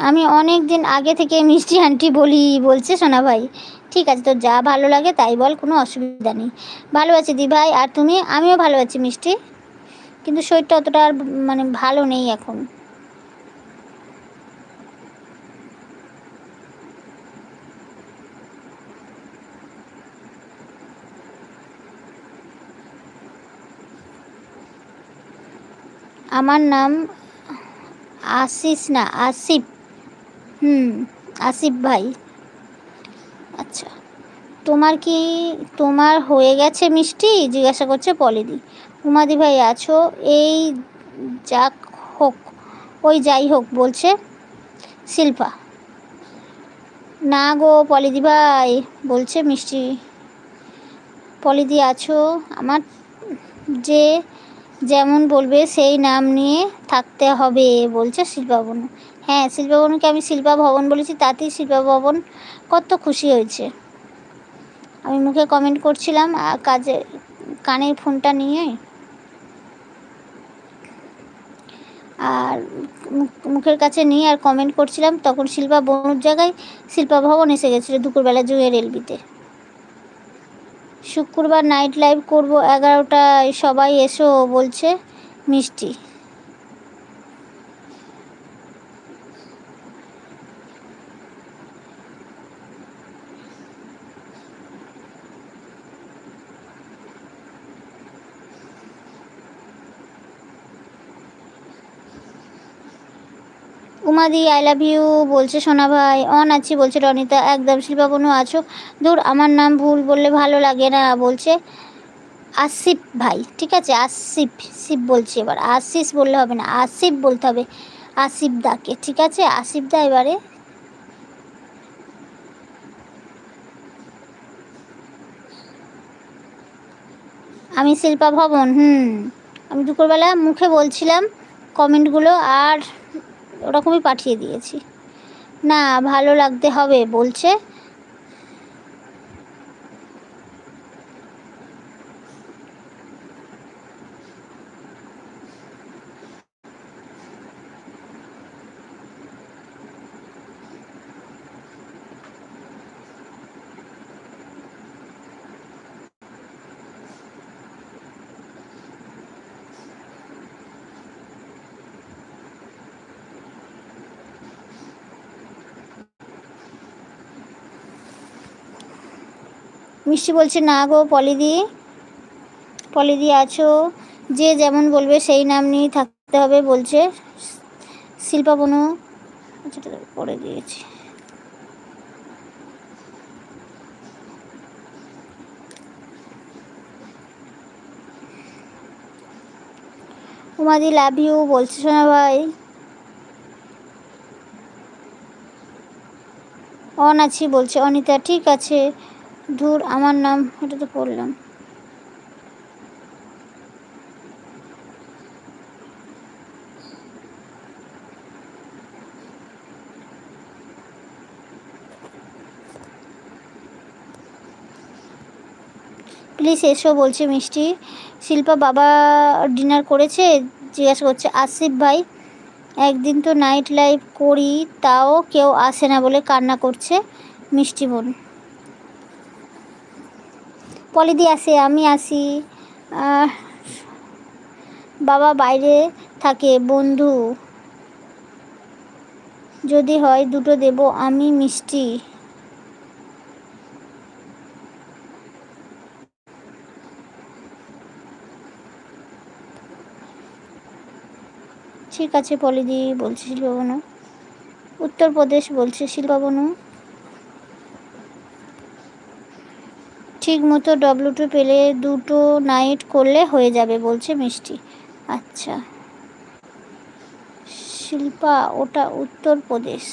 আমি অনেক দিন আগে থেকে মিষ্টি আন্টি বলি বলছে সোনা ভাই। ঠিক আছে, তোর যা ভালো লাগে তাই বল, কোনো অসুবিধা নেই। ভালো আছি দি ভাই, আর তুমি? আমিও ভালো আছি মিষ্টি, কিন্তু শরীরটা অতটা আর মানে ভালো নেই এখন। আমার নাম আশিস না আসিফ। আসিফ ভাই। আচ্ছা, তোমার হয়ে গেছে মিষ্টি? জিজ্ঞাসা করছে পলিদি। উমাদি ভাই আছো? এই যাক হোক, ওই যাই হোক বলছে শিল্পা। না গো পলিদি ভাই, বলছে মিষ্টি। পলিদি আছো? আমার যে যেমন বলবে সেই নাম নিয়ে থাকতে হবে, বলছে শিল্পা বনু। হ্যাঁ, শিল্পা বনুকে আমি শিল্পা ভবন বলেছি, তাতেই শিল্পা ভবন কত খুশি হয়েছে। আমি মুখে কমেন্ট করছিলাম কাজে কানের ফোনটা নিয়ে, আর মুখের কাছে নিয়ে আর কমেন্ট করছিলাম, তখন শিল্পা বনুর জায়গায় শিল্পা ভবন এসে গেছিলো দুপুরবেলা জুয়ের এলবিতে। শুক্রবার নাইট লাইভ করবো 11টায়, সবাই এসো, বলছে মিষ্টি। উমাদি আই লাভ ইউ বলছে সোনা ভাই। অন আছি বলছে রনিতা। একদম শিল্পা বনু আছো? দূর, আমার নাম ভুল বললে ভালো লাগে না, বলছে আসিফ ভাই। ঠিক আছে, আসিফ শিব বলছি, এবার আশিস বললে হবে না, আসিফ বলতে হবে আসিফ দাকে। ঠিক আছে আসিফ দা। এবারে আমি শিল্পা ভবন। আমি দুপুরবেলা মুখে বলছিলাম কমেন্টগুলো, আর ওরকমই পাঠিয়ে দিয়েছি। না, ভালো লাগতে হবে বলছে। মিষ্টি বলছে না গো পলিদি, পলিদি আছো? যে যেমন বলবে সেই নাম নিয়েই থাকতে হবে, বলছে শিল্পা বনু। আচ্ছা, করে দিয়েছি। উমাদি লাভ ইউ বলছে সোনা ভাই। অন আছি বলছে অনিতা। ঠিক আছে, ধুর আমার নাম, এটা তো পড়লাম। প্লিজ এসো বলছে মিষ্টি। শিল্পা বাবা ডিনার করেছে? জিজ্ঞাসা করছে আসিফ ভাই। একদিন তো নাইট লাইভ করি, তাও কেউ আসে না বলে কান্না করছে মিষ্টি বোন। পলিদি আসে, আমি আসি। বাবা বাইরে থাকে, বন্ধু যদি হয় দুটো দেব আমি মিষ্টি। ঠিক আছে পলিদি বলছে শিল্পা বনু। উত্তরপ্রদেশ বলছে শিল্পা বনু। ঠিক মতো W2 পেলে দুটো নাইট করলে হয়ে যাবে, বলছে মিষ্টি। আচ্ছা শিল্পা, ওটা উত্তরপ্রদেশ।